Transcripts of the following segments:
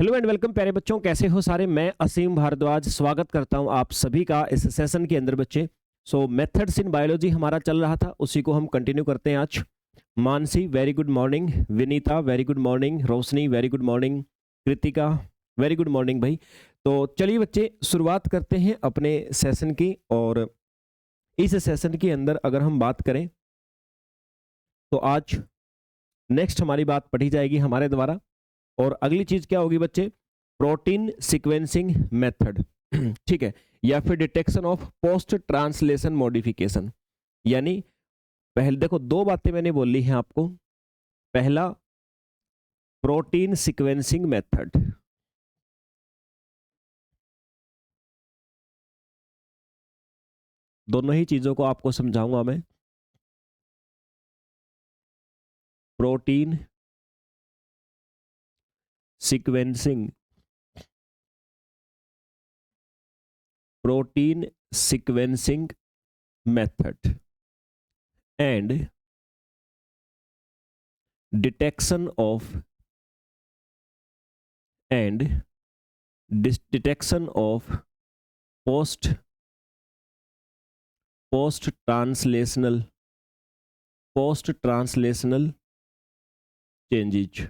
Hello and welcome प्यारे बच्चों, कैसे हो सारे। मैं असीम भारद्वाज स्वागत करता हूं आप सभी का इस सेशन के अंदर बच्चे। मेथड्स इन बायोलॉजी हमारा चल रहा था, उसी को हम कंटिन्यू करते हैं आज। Mansi very good morning, Vinita very good morning, Roshni very good morning, Kritika very good morning भाई। तो चलिए बच्चे शुरुआत करते हैं अपने सेशन की। और इस सेशन के अंदर अगर हम बात करें तो आज नेक्स्ट हमारी बात पढ़ी जाएगी हमारे द्वारा। और अगली चीज क्या होगी बच्चे? प्रोटीन सीक्वेंसिंग मेथड ठीक है, या फिर detection of post translation modification. यानी पहले देखो, दो बातें मैंने बोली हैं आपको। पहला प्रोटीन सीक्वेंसिंग मेथड, दोनों ही चीजों को आपको समझाऊंगा मैं। Protein sequencing, protein sequencing method and detection of detection of post translational changes.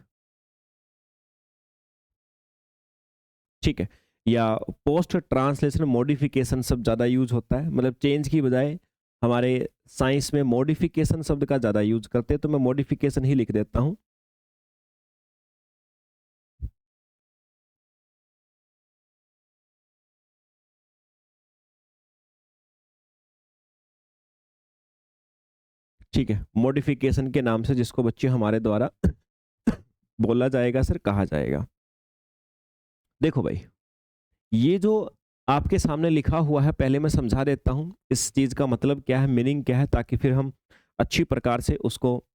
ठीक है, या पोस्ट ट्रांसलेशन मॉडिफिकेशन शब्द ज़्यादा यूज होता है, मतलब चेंज की बजाय हमारे साइंस में मॉडिफिकेशन शब्द का ज़्यादा यूज करते हैं, तो मैं मॉडिफिकेशन ही लिख देता हूं। ठीक है, मॉडिफिकेशन के नाम से जिसको बच्चे हमारे द्वारा बोला जाएगा सर, कहा जाएगा। देखो भाई, ये जो आपके सामने लिखा हुआ है, पहले मैं समझा देता हूं इस चीज का मतलब क्या है, मीनिंग क्या है, ताकि फिर हम अच्छी प्रकार से उसको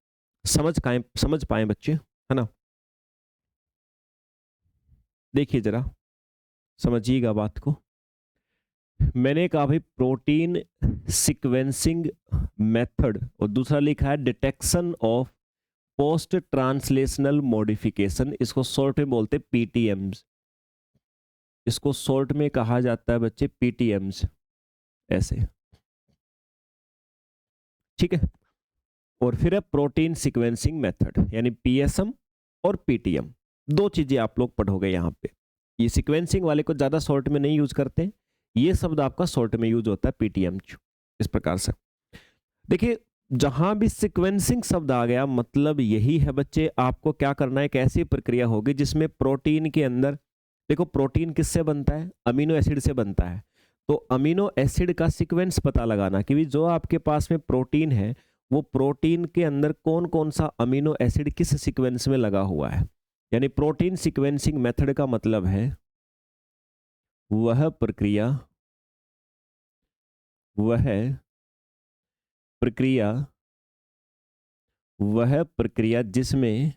समझ पाए बच्चे, है ना। देखिए जरा, समझिएगा बात को। मैंने कहा भाई प्रोटीन सीक्वेंसिंग मेथड, और दूसरा लिखा है detection of post translational modification. इसको शॉर्ट में बोलते हैं पीटीएम्स। इसको शॉर्ट में कहा जाता है बच्चे पीटीएम्स, ऐसे। ठीक है, और फिर है प्रोटीन सीक्वेंसिंग मेथड, यानी पीएसएम और पीटीएम। दो चीजें आप लोग पढ़ोगे यहाँ पे। ये सीक्वेंसिंग वाले को ज्यादा शॉर्ट में नहीं यूज करते, ये शब्द आपका शॉर्ट में यूज होता है पीटीएम, इस प्रकार से। देखिए, जहां भी सीक्वेंसिंग शब्द आ गया, मतलब यही है बच्चे, आपको क्या करना है, एक ऐसी प्रक्रिया होगी जिसमें प्रोटीन के अंदर, देखो प्रोटीन किससे बनता है? अमीनो एसिड से बनता है। तो अमीनो एसिड का सीक्वेंस पता लगाना कि जो आपके पास में प्रोटीन है, वो प्रोटीन के अंदर कौन कौन सा अमीनो एसिड किस सीक्वेंस में लगा हुआ है। यानी प्रोटीन सीक्वेंसिंग मेथड का मतलब है वह प्रक्रिया जिसमें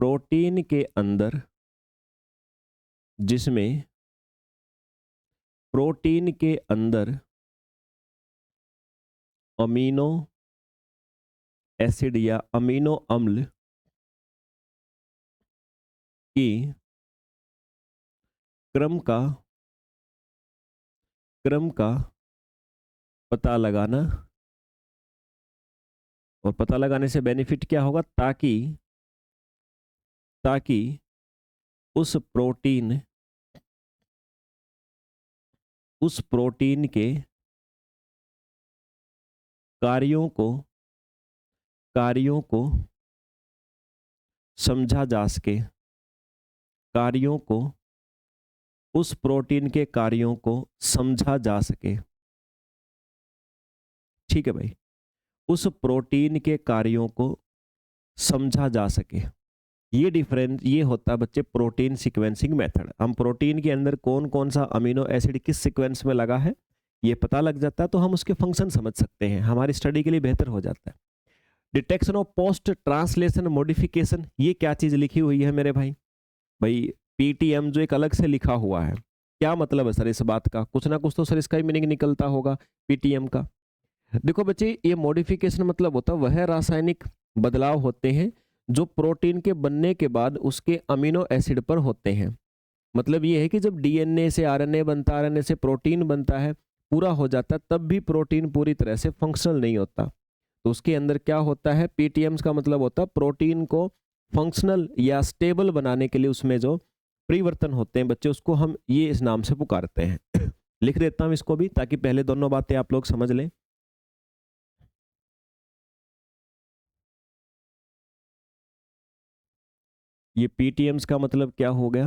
प्रोटीन के अंदर अमीनो एसिड या अमीनो अम्ल की क्रम का पता लगाना। और पता लगाने से बेनिफिट क्या होगा? ताकि उस प्रोटीन के कार्यों को समझा जा सके, उस प्रोटीन के कार्यों को समझा जा सके। ठीक है भाई, उस प्रोटीन के कार्यों को समझा जा सके। ये होता है बच्चे प्रोटीन सीक्वेंसिंग मेथड। हम प्रोटीन के अंदर कौन कौन सा अमीनो एसिड किस सीक्वेंस में लगा है, ये पता लग जाता है, तो हम उसके फंक्शन समझ सकते हैं, हमारी स्टडी के लिए बेहतर हो जाता है। Detection of post translation modification, ये क्या चीज लिखी हुई है मेरे भाई? भाई पीटीएम जो एक अलग से लिखा हुआ है, क्या मतलब है सर इस बात का? कुछ ना कुछ तो सर इसका ही मीनिंग निकलता होगा पीटीएम का। देखो बच्चे, ये मॉडिफिकेशन मतलब होता है वह रासायनिक बदलाव होते हैं जो प्रोटीन के बनने के बाद उसके अमीनो एसिड पर होते हैं। मतलब ये है कि जब डीएनए से आरएनए बनता है, आरएनए से प्रोटीन बनता है, पूरा हो जाता है, तब भी प्रोटीन पूरी तरह से फंक्शनल नहीं होता। तो उसके अंदर क्या होता है, पीटीएम्स का मतलब होता है प्रोटीन को फंक्शनल या स्टेबल बनाने के लिए उसमें जो परिवर्तन होते हैं बच्चे, उसको हम ये इस नाम से पुकारते हैं। लिख देता हूं इसको भी, ताकि पहले दोनों बातें आप लोग समझ लें। ये पीटीएम्स का मतलब क्या हो गया,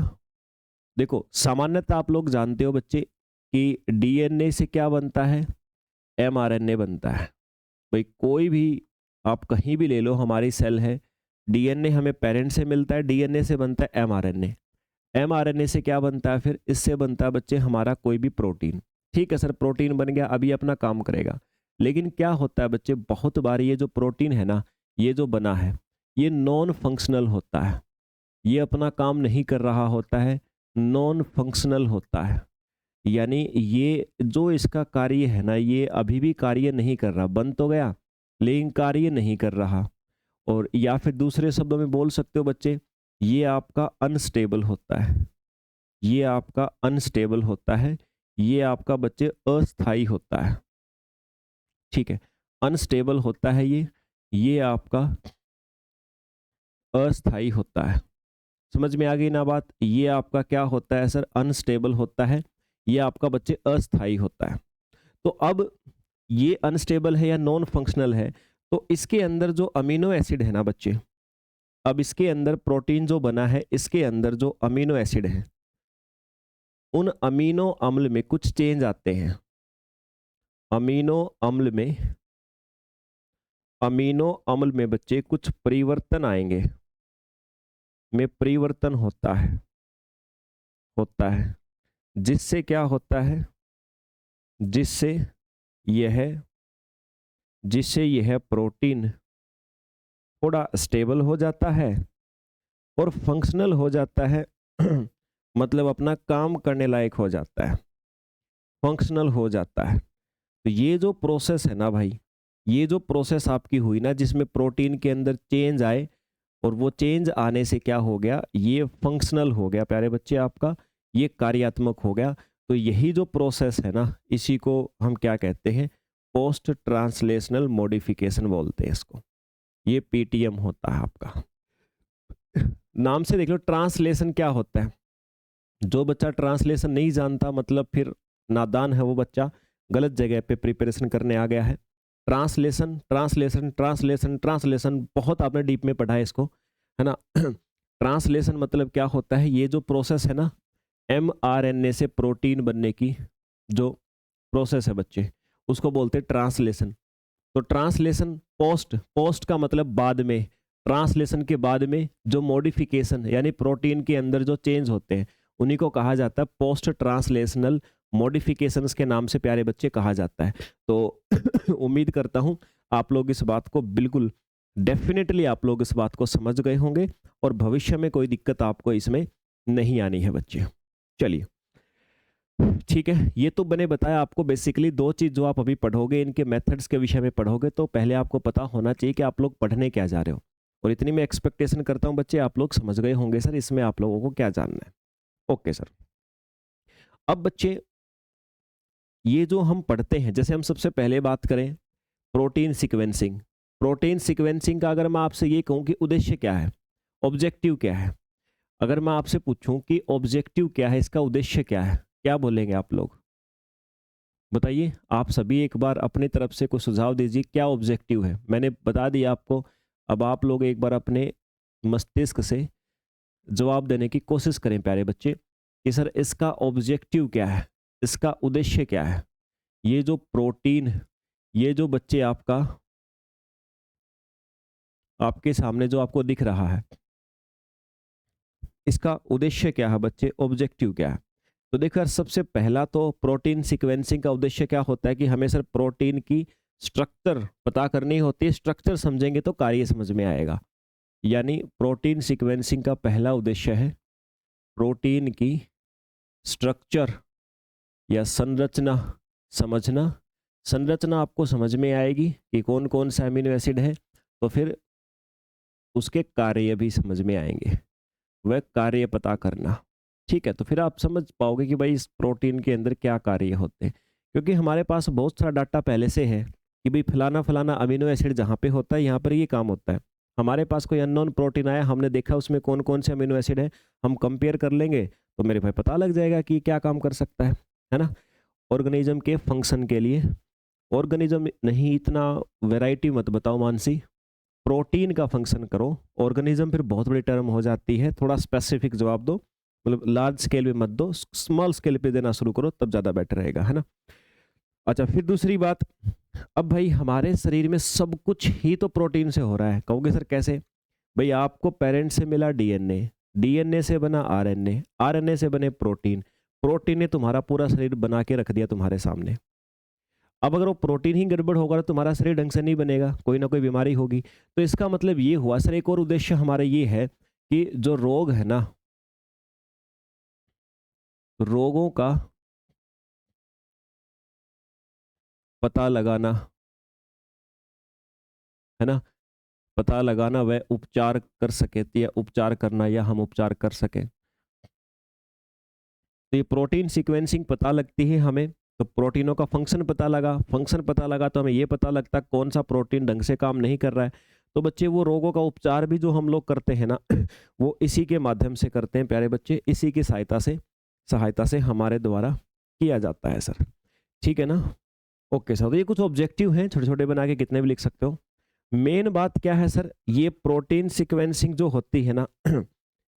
देखो सामान्यतः आप लोग जानते हो बच्चे कि डीएनए से क्या बनता है, एमआरएनए बनता है। भाई कोई भी आप कहीं भी ले लो, हमारी सेल है, डीएनए हमें पेरेंट से मिलता है, डीएनए से बनता है एमआरएनए, एमआरएनए से क्या बनता है, फिर इससे बनता है बच्चे हमारा कोई भी प्रोटीन। ठीक है सर, प्रोटीन बन गया, अभी अपना काम करेगा। लेकिन क्या होता है बच्चे, बहुत बार ये जो प्रोटीन है ना, ये जो बना है, ये नॉन फंक्शनल होता है, ये अपना काम नहीं कर रहा होता है, नॉन फंक्शनल होता है। यानी ये जो इसका कार्य है ना, ये अभी भी कार्य नहीं कर रहा, बन तो गया लेकिन कार्य नहीं कर रहा। और या फिर दूसरे शब्दों में बोल सकते हो बच्चे, ये आपका अनस्टेबल होता है, ये आपका अनस्टेबल होता है, ये आपका बच्चे अस्थाई होता है। ठीक है, अनस्टेबल होता है ये आपका अस्थाई होता है। समझ में आ गई ना बात, ये आपका क्या होता है सर, अनस्टेबल होता है, ये आपका बच्चे अस्थाई होता है। तो अब ये अनस्टेबल है या नॉन फंक्शनल है, तो इसके अंदर जो अमीनो एसिड है ना बच्चे, अब इसके अंदर प्रोटीन जो बना है, इसके अंदर जो अमीनो एसिड है, उन अमीनो अम्ल में कुछ चेंज आते हैं। अमीनो अम्ल में बच्चे कुछ परिवर्तन आएंगे, में परिवर्तन होता है जिससे क्या होता है, जिससे यह प्रोटीन थोड़ा स्टेबल हो जाता है और फंक्शनल हो जाता है। मतलब अपना काम करने लायक हो जाता है, फंक्शनल हो जाता है। तो ये जो प्रोसेस है ना भाई, ये जो प्रोसेस आपकी हुई ना, जिसमें प्रोटीन के अंदर चेंज आए, और वो चेंज आने से क्या हो गया, ये फंक्शनल हो गया प्यारे बच्चे, आपका ये कार्यात्मक हो गया। तो यही जो प्रोसेस है ना, इसी को हम क्या कहते हैं, पोस्ट ट्रांसलेशनल मॉडिफिकेशन बोलते हैं इसको। ये पीटीएम होता है आपका। नाम से देख लो, ट्रांसलेशन क्या होता है। जो बच्चा ट्रांसलेशन नहीं जानता, मतलब फिर नादान है वो बच्चा, गलत जगह पे प्रिपरेशन करने आ गया है। ट्रांसलेशन ट्रांसलेशन ट्रांसलेशन ट्रांसलेशन, बहुत आपने डीप में पढ़ा है इसको, है ना। ट्रांसलेशन मतलब क्या होता है, ये जो प्रोसेस है ना, एमआरएनए से प्रोटीन बनने की जो प्रोसेस है बच्चे, उसको बोलते हैं ट्रांसलेशन। तो ट्रांसलेशन पोस्ट का मतलब बाद में, ट्रांसलेशन के बाद में जो मॉडिफिकेशन यानी प्रोटीन के अंदर जो चेंज होते हैं, उन्हीं को कहा जाता है पोस्ट ट्रांसलेशनल मॉडिफिकेशंस के नाम से प्यारे बच्चे कहा जाता है। तो उम्मीद करता हूं आप लोग इस बात को बिल्कुल डेफिनेटली आप लोग इस बात को समझ गए होंगे, और भविष्य में कोई दिक्कत आपको इसमें नहीं आनी है बच्चे। चलिए ठीक है, ये तो मैंने बताया आपको बेसिकली दो चीज जो आप अभी पढ़ोगे, इनके मेथड्स के विषय में पढ़ोगे, तो पहले आपको पता होना चाहिए कि आप लोग पढ़ने क्या जा रहे हो। और इतनी मैं एक्सपेक्टेशन करता हूं बच्चे, आप लोग समझ गए होंगे सर इसमें आप लोगों को क्या जानना है। ओके सर, अब बच्चे ये जो हम पढ़ते हैं, जैसे हम सबसे पहले बात करें प्रोटीन सीक्वेंसिंग। प्रोटीन सीक्वेंसिंग का अगर मैं आपसे ये कहूं कि उद्देश्य क्या है, ऑब्जेक्टिव क्या है, अगर मैं आपसे पूछूं कि ऑब्जेक्टिव क्या है, इसका उद्देश्य क्या है, क्या बोलेंगे आप लोग, बताइए। आप सभी एक बार अपनी तरफ से कुछ सुझाव दीजिए, क्या ऑब्जेक्टिव है। मैंने बता दिया आपको, अब आप लोग एक बार अपने मस्तिष्क से जवाब देने की कोशिश करें प्यारे बच्चे कि सर इसका ऑब्जेक्टिव क्या है, इसका उद्देश्य क्या है। ये जो प्रोटीन, ये जो बच्चे आपका आपके सामने जो आपको दिख रहा है, इसका उद्देश्य क्या है बच्चे, ऑब्जेक्टिव क्या है। तो देखो यार, सबसे पहला तो प्रोटीन सीक्वेंसिंग का उद्देश्य क्या होता है कि हमें सर प्रोटीन की स्ट्रक्चर पता करनी होती है। स्ट्रक्चर समझेंगे तो कार्य समझ में आएगा। यानी प्रोटीन सीक्वेंसिंग का पहला उद्देश्य है प्रोटीन की स्ट्रक्चर या संरचना समझना। संरचना आपको समझ में आएगी कि कौन कौन से अमीनो एसिड है, तो फिर उसके कार्य भी समझ में आएंगे, वह कार्य पता करना। ठीक है, तो फिर आप समझ पाओगे कि भाई इस प्रोटीन के अंदर क्या कार्य होते हैं, क्योंकि हमारे पास बहुत सारा डाटा पहले से है कि भाई फलाना फलाना अमीनो एसिड जहाँ पे होता है यहाँ पर ये काम होता है। हमारे पास कोई अननोन प्रोटीन आया, हमने देखा उसमें कौन कौन से अमीनो एसिड है, हम कंपेयर कर लेंगे तो मेरे भाई पता लग जाएगा कि क्या काम कर सकता है ना। ऑर्गेनिज्म के फंक्शन के लिए, ऑर्गेनिज्म नहीं, इतना वैरायटी मत बताओ मानसी, प्रोटीन का फंक्शन करो। ऑर्गेनिज्म फिर बहुत बड़ी टर्म हो जाती है, थोड़ा स्पेसिफिक जवाब दो, मतलब लार्ज स्केल पे मत दो, स्मॉल स्केल पे देना शुरू करो, तब ज़्यादा बेटर रहेगा, है ना। अच्छा, फिर दूसरी बात, अब भाई हमारे शरीर में सब कुछ ही तो प्रोटीन से हो रहा है। कहोगे सर कैसे? भाई आपको पेरेंट से मिला डीएनए, डीएनए से बना आरएनए, आरएनए से बने प्रोटीन, प्रोटीन ने तुम्हारा पूरा शरीर बना के रख दिया तुम्हारे सामने। अब अगर वो प्रोटीन ही गड़बड़ होगा तो तुम्हारा शरीर ढंग से नहीं बनेगा, कोई ना कोई बीमारी होगी। तो इसका मतलब ये हुआ सर, एक और उद्देश्य हमारा ये है कि जो रोग है ना, रोगों का पता लगाना, है ना, पता लगाना, वह उपचार कर सके, या उपचार करना, या हम उपचार कर सके। तो ये प्रोटीन सीक्वेंसिंग पता लगती है हमें, तो प्रोटीनों का फंक्शन पता लगा, फंक्शन पता लगा तो हमें ये पता लगता कौन सा प्रोटीन ढंग से काम नहीं कर रहा है। तो बच्चे वो रोगों का उपचार भी जो हम लोग करते हैं ना वो इसी के माध्यम से करते हैं प्यारे बच्चे, इसी की सहायता से हमारे द्वारा किया जाता है सर। ठीक है ना। ओके सर, तो ये कुछ ऑब्जेक्टिव हैं, छोटे छोटे बना के कितने भी लिख सकते हो। मेन बात क्या है सर, ये प्रोटीन सीक्वेंसिंग जो होती है ना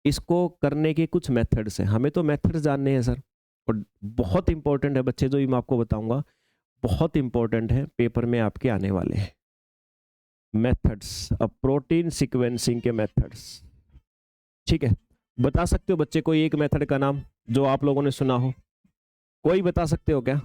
इसको करने के कुछ मेथड्स हैं, हमें तो मेथड्स जानने हैं सर। और बहुत इंपॉर्टेंट है बच्चे, जो भी मैं आपको बताऊंगा बहुत इंपॉर्टेंट है, पेपर में आपके आने वाले हैं। मेथड्स, अब प्रोटीन सीक्वेंसिंग के मेथड्स, ठीक है। बता सकते हो बच्चे कोई एक मेथड का नाम जो आप लोगों ने सुना हो? कोई बता सकते हो क्या?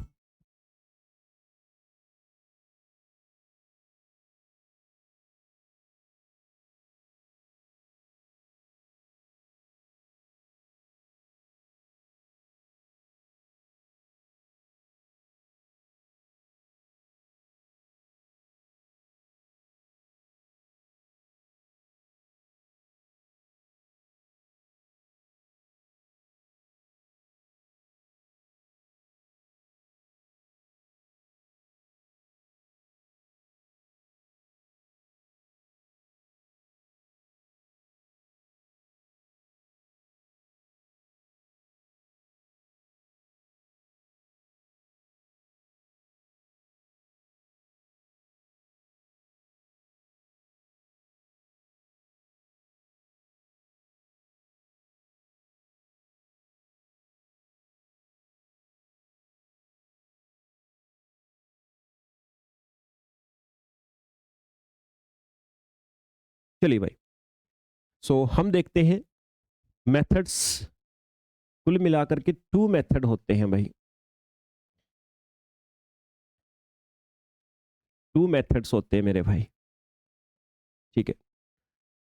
चलिए भाई, सो हम देखते हैं मेथड्स। कुल मिलाकर के 2 मेथड होते हैं भाई, 2 मेथड्स होते हैं मेरे भाई। ठीक है,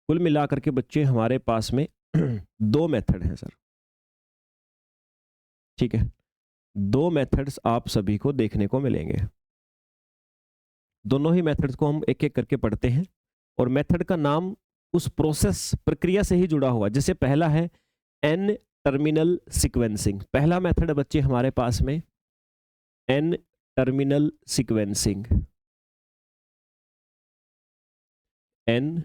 कुल मिलाकर के बच्चे हमारे पास में 2 मेथड हैं सर। ठीक है, 2 मेथड्स आप सभी को देखने को मिलेंगे। दोनों ही मेथड्स को हम एक एक करके पढ़ते हैं, और मेथड का नाम उस प्रोसेस प्रक्रिया से ही जुड़ा हुआ। जैसे पहला है एन टर्मिनल सीक्वेंसिंग, पहला मेथड है बच्चे हमारे पास में N terminal sequencing, N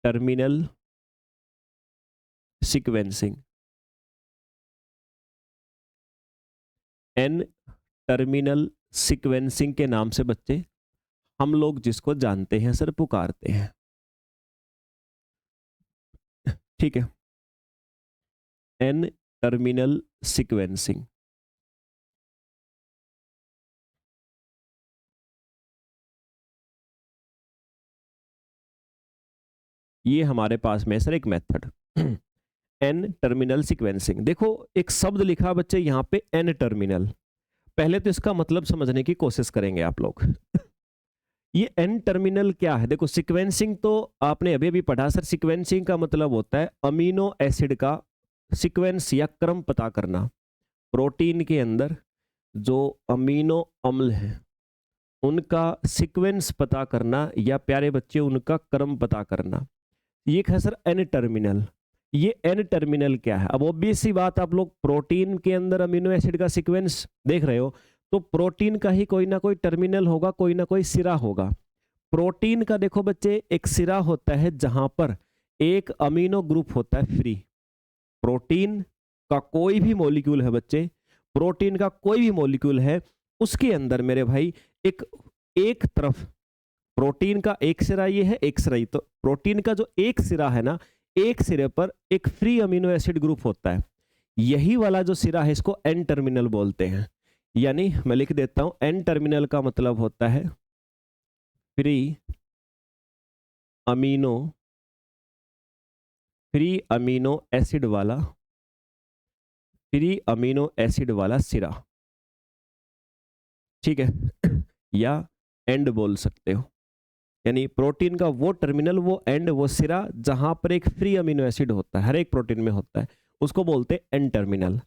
terminal sequencing, N terminal sequencing के नाम से बच्चे हम लोग जिसको जानते हैं सर, पुकारते हैं। ठीक है, एन टर्मिनल सीक्वेंसिंग। ये हमारे पास में सर एक मेथड एन टर्मिनल सीक्वेंसिंग। देखो एक शब्द लिखा बच्चे यहाँ पे एन टर्मिनल, पहले तो इसका मतलब समझने की कोशिश करेंगे आप लोग ये एन टर्मिनल क्या है? देखो सीक्वेंसिंग तो आपने अभी अभी पढ़ा सर, सीक्वेंसिंग का मतलब होता है अमीनो एसिड का सीक्वेंस या क्रम पता करना। प्रोटीन के अंदर जो अमीनो अम्ल है उनका सीक्वेंस पता करना, या प्यारे बच्चे उनका क्रम पता करना। ये एक है सर एन टर्मिनल। ये एन टर्मिनल क्या है? अब ऑब्वियस सी बात, आप लोग प्रोटीन के अंदर अमीनो एसिड का सीक्वेंस देख रहे हो, तो प्रोटीन का ही कोई ना कोई टर्मिनल होगा, कोई ना कोई सिरा होगा। प्रोटीन का देखो बच्चे एक सिरा होता है जहां पर एक अमीनो ग्रुप होता है फ्री। प्रोटीन का कोई भी मॉलिक्यूल है बच्चे, प्रोटीन का कोई भी मॉलिक्यूल है, उसके अंदर मेरे भाई एक तरफ प्रोटीन का एक सिरा ये है, एक सिरा ये, तो प्रोटीन का जो एक सिरा है ना, एक सिरे पर एक फ्री अमीनो एसिड ग्रुप होता है। यही वाला जो सिरा है इसको एन टर्मिनल बोलते हैं। यानी मैं लिख देता हूं, एन टर्मिनल का मतलब होता है फ्री अमीनो एसिड वाला, फ्री अमीनो एसिड वाला सिरा, ठीक है या एंड बोल सकते हो। यानी प्रोटीन का वो टर्मिनल, वो एंड, वो सिरा जहां पर एक फ्री अमीनो एसिड होता है, हर एक प्रोटीन में होता है, उसको बोलते हैं एन टर्मिनल।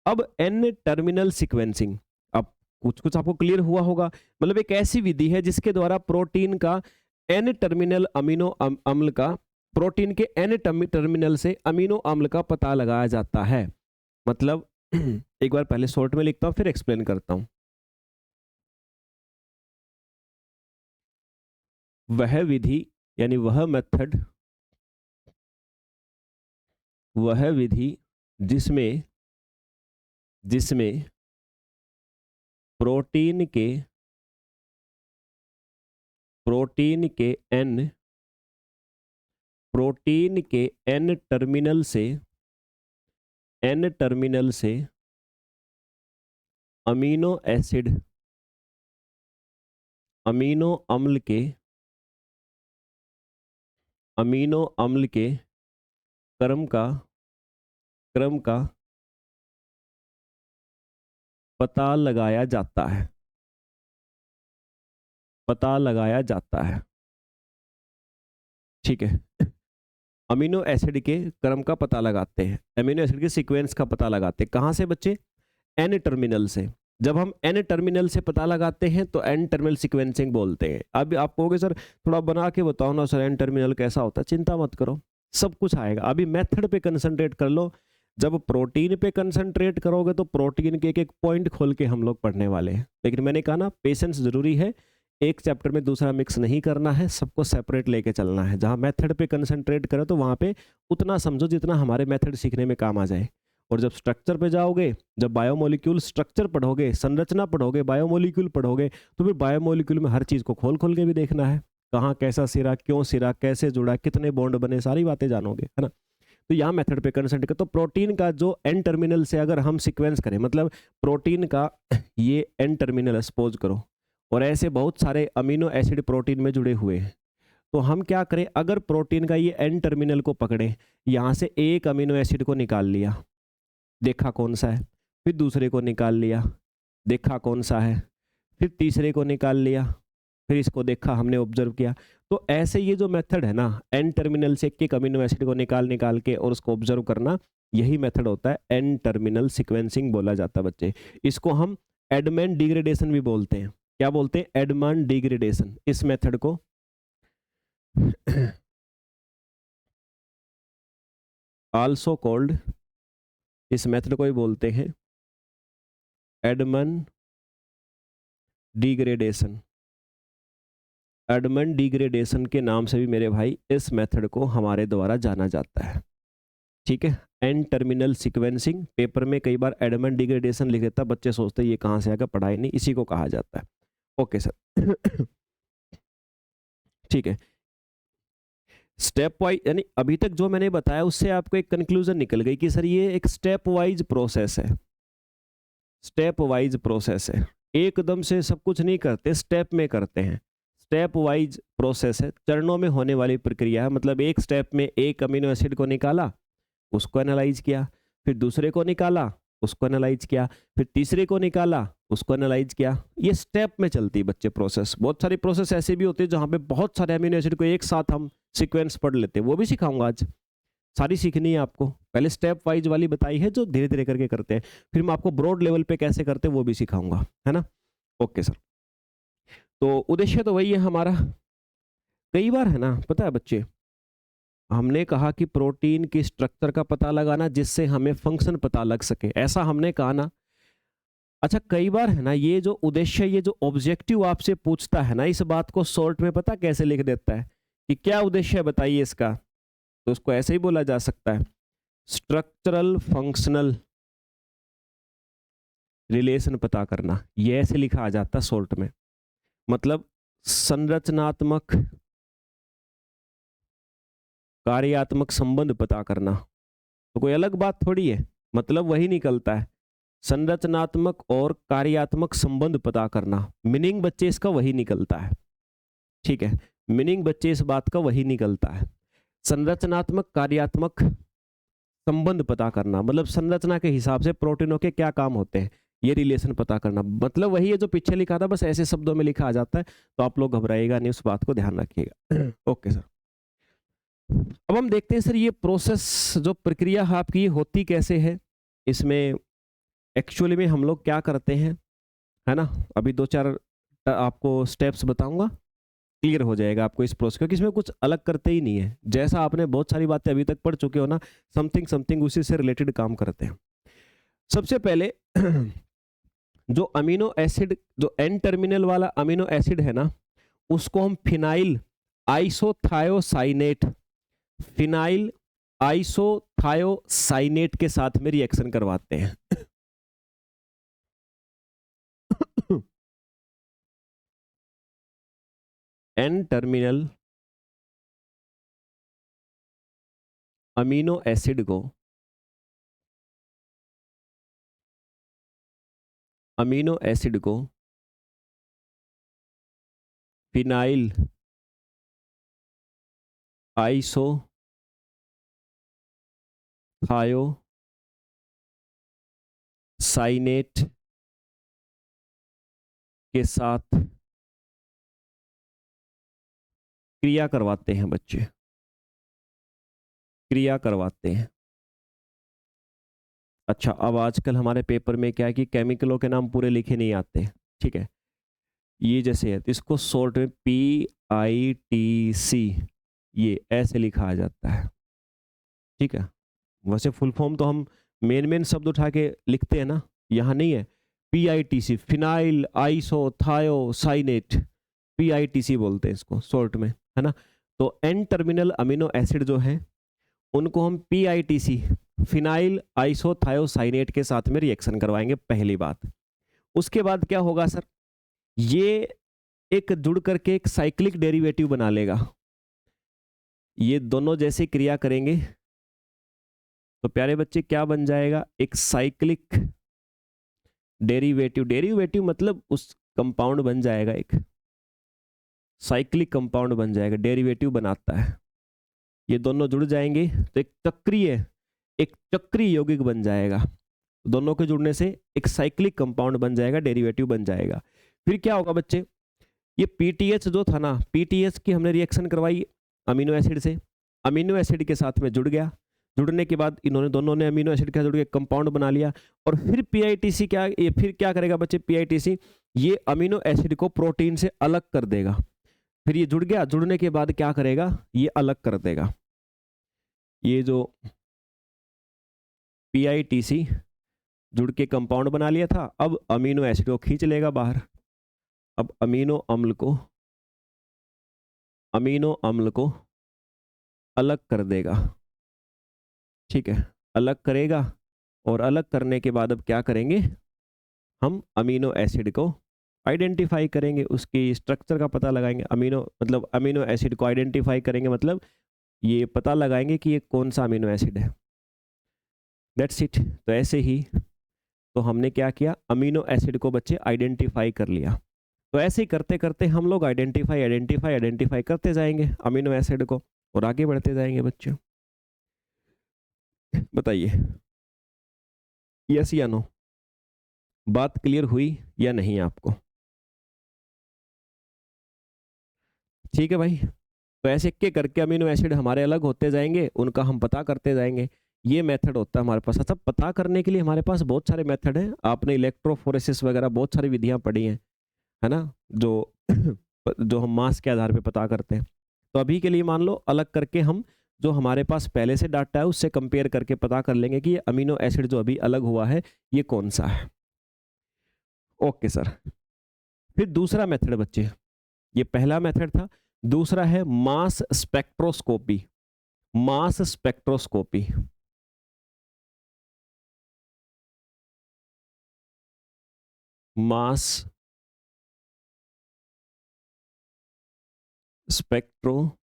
अब एन टर्मिनल सीक्वेंसिंग, अब कुछ कुछ आपको क्लियर हुआ होगा। मतलब एक ऐसी विधि है जिसके द्वारा प्रोटीन का एन टर्मिनल अमीनो अम्ल का, प्रोटीन के एन टर्मिनल से अमीनो अम्ल का पता लगाया जाता है। मतलब एक बार पहले शॉर्ट में लिखता हूं फिर एक्सप्लेन करता हूं। वह विधि यानी वह मेथड, वह विधि जिसमें प्रोटीन के एन टर्मिनल से अमीनो अम्ल के क्रम का पता लगाया जाता है। ठीक है, अमीनो एसिड के क्रम का पता लगाते हैं, अमीनो एसिड के सीक्वेंस का पता लगाते हैं। कहां से बच्चे? एन टर्मिनल से। जब हम एन टर्मिनल से पता लगाते हैं तो एन टर्मिनल सीक्वेंसिंग बोलते हैं। अब आप कहोगे सर थोड़ा बना के बताओ ना सर, एन टर्मिनल कैसा होता है? चिंता मत करो, सब कुछ आएगा। अभी मेथड पे कंसंट्रेट कर लो। जब प्रोटीन पे कंसंट्रेट करोगे तो प्रोटीन के एक एक पॉइंट खोल के हम लोग पढ़ने वाले हैं। लेकिन मैंने कहा ना, पेशेंस जरूरी है, एक चैप्टर में दूसरा मिक्स नहीं करना है, सबको सेपरेट लेके चलना है। जहां मेथड पे कंसंट्रेट करो तो वहां पे उतना समझो जितना हमारे मेथड सीखने में काम आ जाए। और जब स्ट्रक्चर पे जाओगे, जब बायोमोलिक्यूल स्ट्रक्चर पढ़ोगे, संरचना पढ़ोगे, बायोमोलिक्यूल पढ़ोगे, तो फिर बायोमोलिक्यूल में हर चीज को खोल खोल के भी देखना है। कहाँ कैसा सिरा, क्यों सिरा, कैसे जुड़ा, कितने बॉन्ड बने, सारी बातें जानोगे, है ना। तो यहाँ मेथड पे कंसंट्रेट करो। तो प्रोटीन का जो एन टर्मिनल से अगर हम सीक्वेंस करें, मतलब प्रोटीन का ये एन टर्मिनल सपोज करो, और ऐसे बहुत सारे अमीनो एसिड प्रोटीन में जुड़े हुए हैं, तो हम क्या करें? अगर प्रोटीन का ये एन टर्मिनल को पकड़े, यहाँ से एक अमीनो एसिड को निकाल लिया, देखा कौन सा है, फिर दूसरे को निकाल लिया, देखा कौन सा है, फिर तीसरे को निकाल लिया, फिर इसको देखा, हमने ऑब्जर्व किया। तो ऐसे ये जो मेथड है ना, एन टर्मिनल से एक अमीनो एसिड को निकाल के और उसको ऑब्जर्व करना, यही मेथड होता है एन टर्मिनल सीक्वेंसिंग बोला जाता है बच्चे। इसको हम एडमंड डिग्रेडेशन भी बोलते हैं। क्या बोलते हैं? Edmund degradation. इस मेथड को आल्सो कॉल्ड, इस मेथड को ही बोलते हैं एडमंड डिग्रेडेशन। एडमंड डिग्रेडेशन के नाम से भी मेरे भाई इस मेथड को हमारे द्वारा जाना जाता है। ठीक है, एन टर्मिनल सीक्वेंसिंग। पेपर में कई बार एडमंड डिग्रेडेशन लिख देता, बच्चे सोचते हैं ये कहाँ से आएगा, पढ़ाई नहीं, इसी को कहा जाता है। ओके सर ठीक है, स्टेप वाइज, यानी अभी तक जो मैंने बताया उससे आपको एक कंक्लूजन निकल गई कि सर ये एक स्टेप वाइज प्रोसेस है। स्टेप वाइज प्रोसेस है, एकदम से सब कुछ नहीं करते, स्टेप में करते हैं। स्टेप वाइज प्रोसेस है, चरणों में होने वाली प्रक्रिया है। मतलब एक स्टेप में एक अमीनो एसिड को निकाला, उसको एनालाइज किया, फिर दूसरे को निकाला, उसको एनालाइज किया, फिर तीसरे को निकाला, उसको एनालाइज किया। ये स्टेप में चलती है बच्चे प्रोसेस। बहुत सारी प्रोसेस ऐसे भी होते हैं जहां पे बहुत सारे अमीनो एसिड को एक साथ हम सीक्वेंस पढ़ लेते हैं, वो भी सिखाऊंगा आज। सारी सीखनी है आपको, पहले स्टेप वाइज वाली बताई है जो धीरे धीरे करके करते हैं, फिर मैं आपको ब्रॉड लेवल पे कैसे करते हैं वो भी सिखाऊंगा, है ना। ओके सर, तो उद्देश्य तो वही है हमारा। कई बार है ना, पता है बच्चे, हमने कहा कि प्रोटीन की स्ट्रक्चर का पता लगाना जिससे हमें फंक्शन पता लग सके, ऐसा हमने कहा ना। अच्छा, कई बार है ना, ये जो उद्देश्य, ये जो ऑब्जेक्टिव आपसे पूछता है ना, इस बात को शॉर्ट में पता कैसे लिख देता है कि क्या उद्देश्य है बताइए इसका, तो उसको ऐसे ही बोला जा सकता है, स्ट्रक्चरल फंक्शनल रिलेशन पता करना। ये ऐसे लिखा आ जाता है शॉर्ट में, मतलब संरचनात्मक कार्यात्मक संबंध पता करना। तो कोई अलग बात थोड़ी है, मतलब वही निकलता है, संरचनात्मक और कार्यात्मक संबंध पता करना। मीनिंग बच्चे इसका वही निकलता है, ठीक है, मीनिंग बच्चे इस बात का वही निकलता है, संरचनात्मक कार्यात्मक संबंध पता करना, मतलब संरचना के हिसाब से प्रोटीनों के क्या काम होते हैं, ये रिलेशन पता करना, मतलब वही है जो पीछे लिखा था, बस ऐसे शब्दों में लिखा आ जाता है। तो आप लोग घबराइएगा नहीं, उस बात को ध्यान रखिएगा। ओके सर, अब हम देखते हैं सर ये प्रोसेस, जो प्रक्रिया आपकी होती कैसे है, इसमें एक्चुअली में हम लोग क्या करते हैं, है ना। अभी दो चार आपको स्टेप्स बताऊंगा, क्लियर हो जाएगा आपको इस प्रोसेस, क्योंकि इसमें कुछ अलग करते ही नहीं है, जैसा आपने बहुत सारी बातें अभी तक पढ़ चुके हो ना, समथिंग समथिंग उसी से रिलेटेड काम करते हैं। सबसे पहले जो अमीनो एसिड, जो एन टर्मिनल वाला अमीनो एसिड है ना, उसको हम फिनाइल आइसोथायोसाइनेट, फिनाइल आइसोथायोसाइनेट के साथ में रिएक्शन करवाते हैं। एन टर्मिनल अमीनो एसिड को फिनाइल आइसोथायोसाइनेट के साथ क्रिया करवाते हैं बच्चे, क्रिया करवाते हैं। अच्छा, अब आजकल हमारे पेपर में क्या है कि केमिकलों के नाम पूरे लिखे नहीं आते, ठीक है, ये जैसे है, तो इसको शॉर्ट में PITC ये ऐसे लिखा आ जाता है, ठीक है। वैसे फुल फॉर्म तो हम मेन शब्द उठा के लिखते हैं ना, यहाँ नहीं है। PITC फिनाइल आइसोथायोसाइनेट, PITC बोलते हैं इसको शॉर्ट में, है ना। तो एन टर्मिनल अमीनो एसिड जो है उनको हम PITC फिनाइल आइसोथायोसाइनेट के साथ में रिएक्शन करवाएंगे, पहली बात। उसके बाद क्या होगा सर, ये एक जुड़ करके एक साइक्लिक डेरिवेटिव बना लेगा, ये दोनों जैसे क्रिया करेंगे तो प्यारे बच्चे क्या बन जाएगा, एक साइक्लिक डेरिवेटिव। डेरिवेटिव मतलब उस कंपाउंड बन जाएगा, एक साइक्लिक कंपाउंड बन जाएगा, डेरिवेटिव बनाता है। ये दोनों जुड़ जाएंगे तो एक चक्रीय यौगिक बन जाएगा, दोनों के जुड़ने से एक साइक्लिक कंपाउंड बन जाएगा, डेरिवेटिव बन जाएगा। फिर क्या होगा बच्चे, ये PTH जो था ना, PTH की हमने रिएक्शन करवाई अमीनो एसिड से, अमीनो एसिड के साथ में जुड़ गया, जुड़ने के बाद इन्होंने दोनों ने अमीनो एसिड के साथ जुड़ के कंपाउंड बना लिया। और फिर PITC फिर क्या करेगा बच्चे, PITC ये अमीनो एसिड को प्रोटीन से अलग कर देगा। फिर ये जुड़ गया, जुड़ने के बाद क्या करेगा, ये अलग कर देगा। ये जो PITC जुड़ के कंपाउंड बना लिया था, अब अमीनो एसिड को खींच लेगा बाहर, अब अमीनो अम्ल को अलग कर देगा, ठीक है, अलग करेगा। और अलग करने के बाद अब क्या करेंगे, हम अमीनो एसिड को आइडेंटिफाई करेंगे, उसकी स्ट्रक्चर का पता लगाएंगे। अमीनो एसिड को आइडेंटिफाई करेंगे, मतलब ये पता लगाएंगे कि ये कौन सा अमीनो एसिड है, दैट्स इट। तो ऐसे ही तो हमने क्या किया, अमीनो एसिड को बच्चे आइडेंटिफाई कर लिया। तो ऐसे ही करते करते हम लोग आइडेंटिफाई करते जाएंगे अमीनो एसिड को और आगे बढ़ते जाएंगे बच्चों। बताइए यस या नो, बात क्लियर हुई या नहीं आपको? ठीक है भाई, तो ऐसे के करके अमीनो एसिड हमारे अलग होते जाएंगे, उनका हम पता करते जाएंगे। ये मेथड होता है हमारे पास। अच्छा, पता करने के लिए हमारे पास बहुत सारे मेथड हैं, आपने इलेक्ट्रोफोरेसिस वगैरह बहुत सारी विधियां पढ़ी हैं, है ना, जो जो हम मास के आधार पे पता करते हैं। तो अभी के लिए मान लो अलग करके हम जो हमारे पास पहले से डाटा है उससे कंपेयर करके पता कर लेंगे कि ये अमीनो एसिड जो अभी अलग हुआ है ये कौन सा है। Okay sir. फिर दूसरा मेथड बच्चे, ये पहला मेथड था, दूसरा है mass spectroscopy. Mass spectroscopy, mass spectroscopy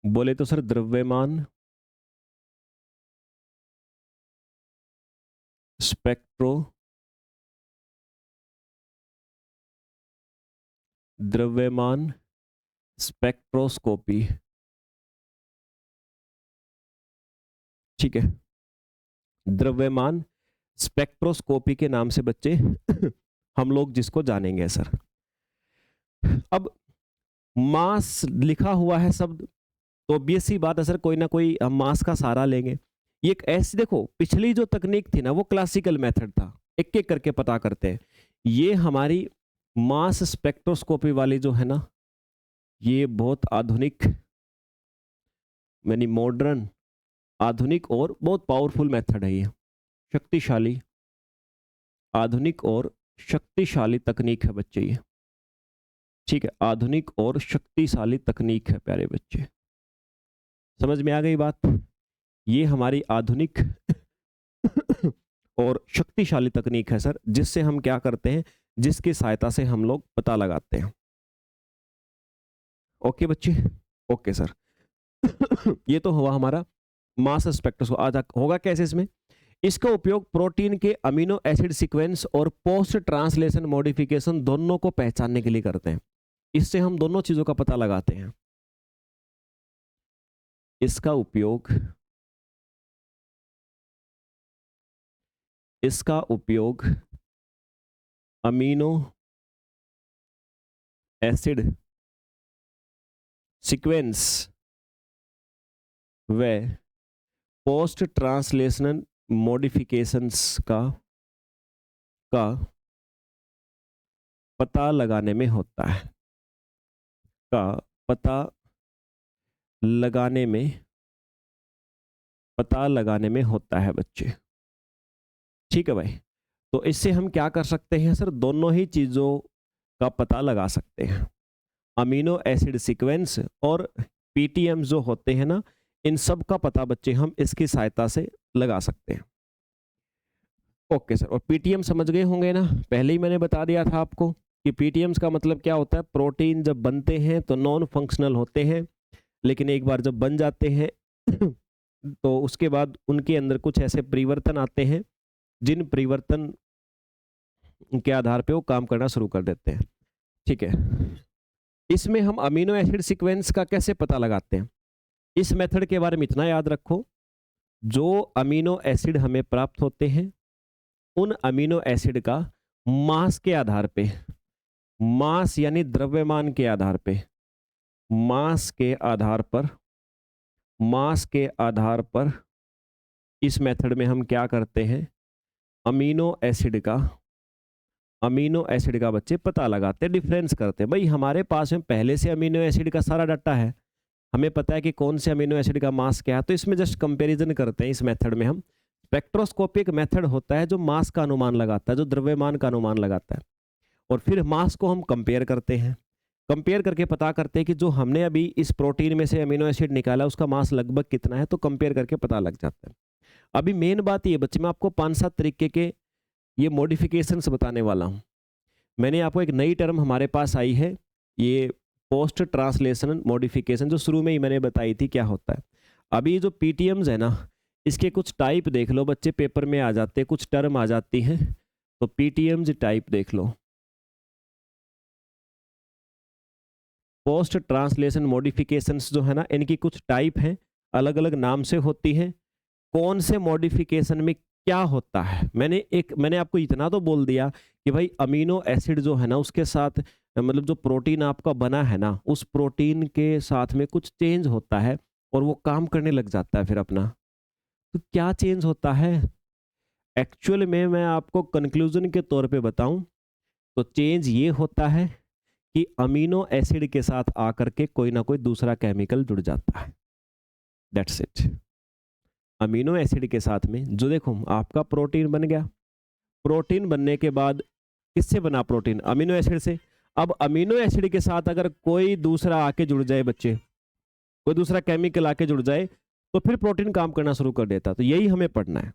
बोले तो सर द्रव्यमान द्रव्यमान स्पेक्ट्रोस्कोपी। ठीक है, द्रव्यमान स्पेक्ट्रोस्कोपी के नाम से बच्चे हम लोग जिसको जानेंगे सर। अब मास लिखा हुआ है शब्द, तो ऑब्वियस सी बात है सर कोई ना कोई हम मास का सहारा लेंगे। ये एक ऐसी, देखो पिछली जो तकनीक थी ना वो क्लासिकल मेथड था, एक एक करके पता करते हैं। ये हमारी मास स्पेक्ट्रोस्कोपी वाली जो है ना, ये बहुत आधुनिक यानी मॉडर्न, आधुनिक और बहुत पावरफुल मेथड है। ये शक्तिशाली, आधुनिक और शक्तिशाली तकनीक है बच्चे ये। ठीक है, आधुनिक और शक्तिशाली तकनीक है प्यारे बच्चे, समझ में आ गई बात। ये हमारी आधुनिक और शक्तिशाली तकनीक है सर, जिससे हम क्या करते हैं, जिसकी सहायता से हम लोग पता लगाते हैं। ओके बच्चे, ओके सर। ये तो हुआ हमारा मास स्पेक्ट्रोस्कोपी। आज होगा कैसे इसमें, इसका उपयोग प्रोटीन के अमीनो एसिड सीक्वेंस और पोस्ट ट्रांसलेशन मॉडिफिकेशन दोनों को पहचानने के लिए करते हैं। इससे हम दोनों चीजों का पता लगाते हैं। इसका उपयोग अमीनो एसिड सीक्वेंस व पोस्ट ट्रांसलेशनल मॉडिफिकेशंस का पता लगाने में होता है, पता लगाने में होता है बच्चे। ठीक है भाई, तो इससे हम क्या कर सकते हैं सर, दोनों ही चीजों का पता लगा सकते हैं। अमीनो एसिड सीक्वेंस और पीटीएम जो होते हैं ना, इन सब का पता बच्चे हम इसकी सहायता से लगा सकते हैं। ओके सर, और पीटीएम समझ गए होंगे ना, पहले ही मैंने बता दिया था आपको कि पीटीएम्स का मतलब क्या होता है। प्रोटीन जब बनते हैं तो नॉन फंक्शनल होते हैं, लेकिन एक बार जब बन जाते हैं तो उसके बाद उनके अंदर कुछ ऐसे परिवर्तन आते हैं जिन परिवर्तन के आधार पे वो काम करना शुरू कर देते हैं। ठीक है, इसमें हम अमीनो एसिड सीक्वेंस का कैसे पता लगाते हैं, इस मेथड के बारे में इतना याद रखो, जो अमीनो एसिड हमें प्राप्त होते हैं उन अमीनो एसिड का मास के आधार पे, मास यानी द्रव्यमान के आधार पे, मास के आधार पर इस मेथड में हम क्या करते हैं, अमीनो एसिड का बच्चे पता लगाते हैं, डिफरेंस करते हैं। भाई हमारे पास में पहले से अमीनो एसिड का सारा डाटा है, हमें पता है कि कौन से अमीनो एसिड का मास क्या है, तो इसमें जस्ट कंपैरिजन करते हैं। इस मेथड में हम, स्पेक्ट्रोस्कोपिक मेथड होता है जो मास का अनुमान लगाता है, जो द्रव्यमान का अनुमान लगाता है, और फिर मास को हम कंपेयर करते हैं, कंपेयर करके पता करते हैं कि जो हमने अभी इस प्रोटीन में से अमीनो एसिड निकाला उसका मास लगभग कितना है, तो कंपेयर करके पता लग जाता है। अभी मेन बात ये बच्चे, मैं आपको 5-7 तरीके के ये मॉडिफिकेशंस बताने वाला हूँ। मैंने आपको एक नई टर्म हमारे पास आई है, ये पोस्ट ट्रांसलेशनल मॉडिफिकेशन, जो शुरू में ही मैंने बताई थी क्या होता है। अभी जो पीटीएम्स है ना, इसके कुछ टाइप देख लो बच्चे, पेपर में आ जाते हैं, कुछ टर्म आ जाती हैं, तो पीटीएम्स टाइप देख लो। पोस्ट ट्रांसलेशन मॉडिफिकेशंस जो है ना, इनकी कुछ टाइप हैं, अलग अलग नाम से होती हैं। कौन से मॉडिफिकेशन में क्या होता है, मैंने आपको इतना तो बोल दिया कि भाई अमीनो एसिड जो है ना उसके साथ, मतलब जो प्रोटीन आपका बना है ना, उस प्रोटीन के साथ में कुछ चेंज होता है और वो काम करने लग जाता है फिर अपना। तो क्या चेंज होता है, एक्चुअल में मैं आपको कंक्लूजन के तौर पे बताऊं तो चेंज ये होता है कि अमीनो एसिड के साथ आकर के कोई ना कोई दूसरा केमिकल जुड़ जाता है, दैट्स इट। अमीनो एसिड के साथ में जो देखो आपका प्रोटीन बन गया, प्रोटीन बनने के बाद किससे बना प्रोटीन? अमीनो एसिड से। अब अमीनो एसिड के साथ अगर कोई दूसरा आके जुड़ जाए बच्चे, कोई दूसरा केमिकल आके जुड़ जाए तो फिर प्रोटीन काम करना शुरू कर देता। तो यही हमें पढ़ना है।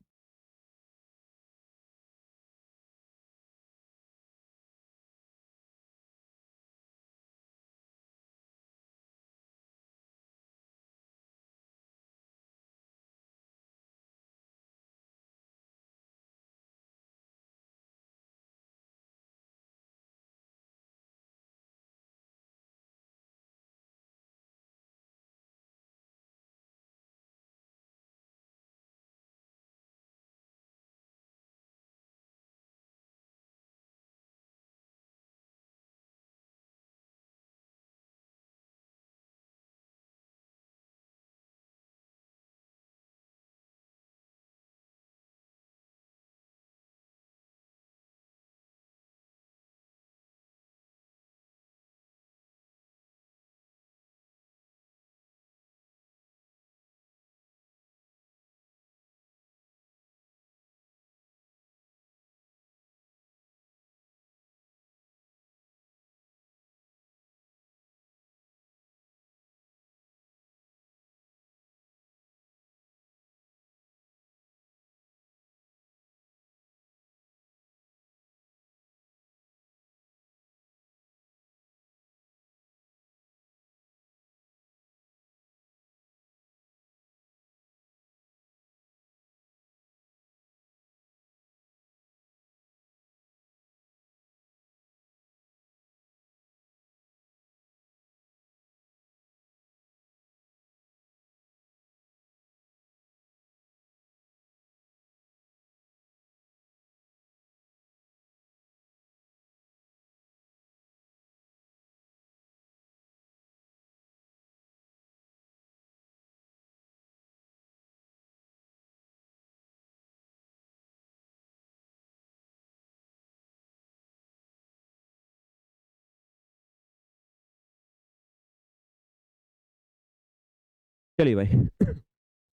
चलिए भाई,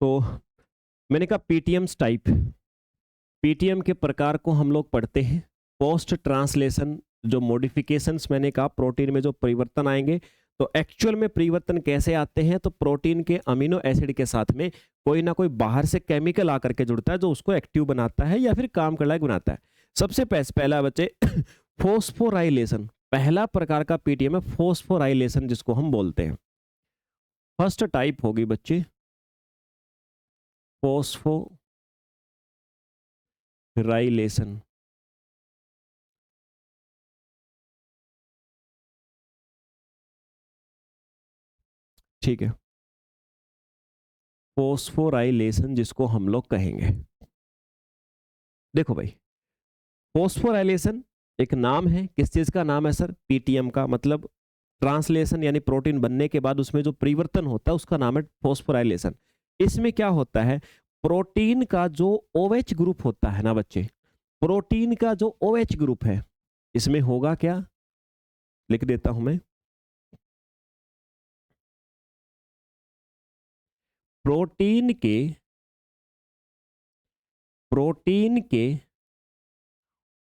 तो मैंने कहा पीटीएम्स टाइप, पीटीएम के प्रकार को हम लोग पढ़ते हैं। पोस्ट ट्रांसलेशन जो मॉडिफिकेशंस मैंने कहा प्रोटीन में जो परिवर्तन आएंगे, तो एक्चुअल में परिवर्तन कैसे आते हैं? तो प्रोटीन के अमीनो एसिड के साथ में कोई ना कोई बाहर से केमिकल आकर के जुड़ता है जो उसको एक्टिव बनाता है या फिर काम कर लायक बनाता है। सबसे पहला बच्चे फोस्फोराइलेशन, पहला प्रकार का पीटीएम है फोस्फोराइलेशन जिसको हम बोलते हैं। फर्स्ट टाइप होगी बच्चे फोस्फोराइलेशन। ठीक है, फोस्फोराइलेशन जिसको हम लोग कहेंगे। देखो भाई, फोस्फोराइलेशन एक नाम है, किस चीज का नाम है सर? पीटीएम का। मतलब ट्रांसलेशन यानी प्रोटीन बनने के बाद उसमें जो परिवर्तन होता है उसका नाम है फोस्फोराइलेशन। इसमें क्या होता है? प्रोटीन का जो OH ग्रुप होता है ना बच्चे, प्रोटीन का जो OH ग्रुप है इसमें होगा क्या, लिख देता हूं मैं। प्रोटीन के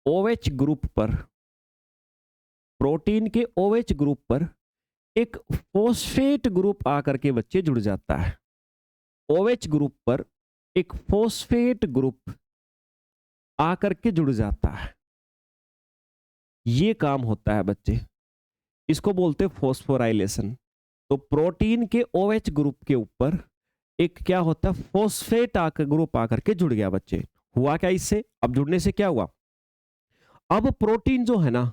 OH ग्रुप पर, प्रोटीन के OH ग्रुप पर एक फोस्फेट ग्रुप आकर के बच्चे जुड़ जाता है। OH ग्रुप पर एक फोस्फेट ग्रुप आकर के जुड़ जाता है, ये काम होता है बच्चे, इसको बोलते हैं फोस्फोराइलेशन। तो प्रोटीन के OH ग्रुप के ऊपर एक क्या होता है? फोस्फेट आकर ग्रुप आकर के जुड़ गया बच्चे। हुआ क्या इससे? अब जुड़ने से क्या हुआ? अब प्रोटीन जो है ना,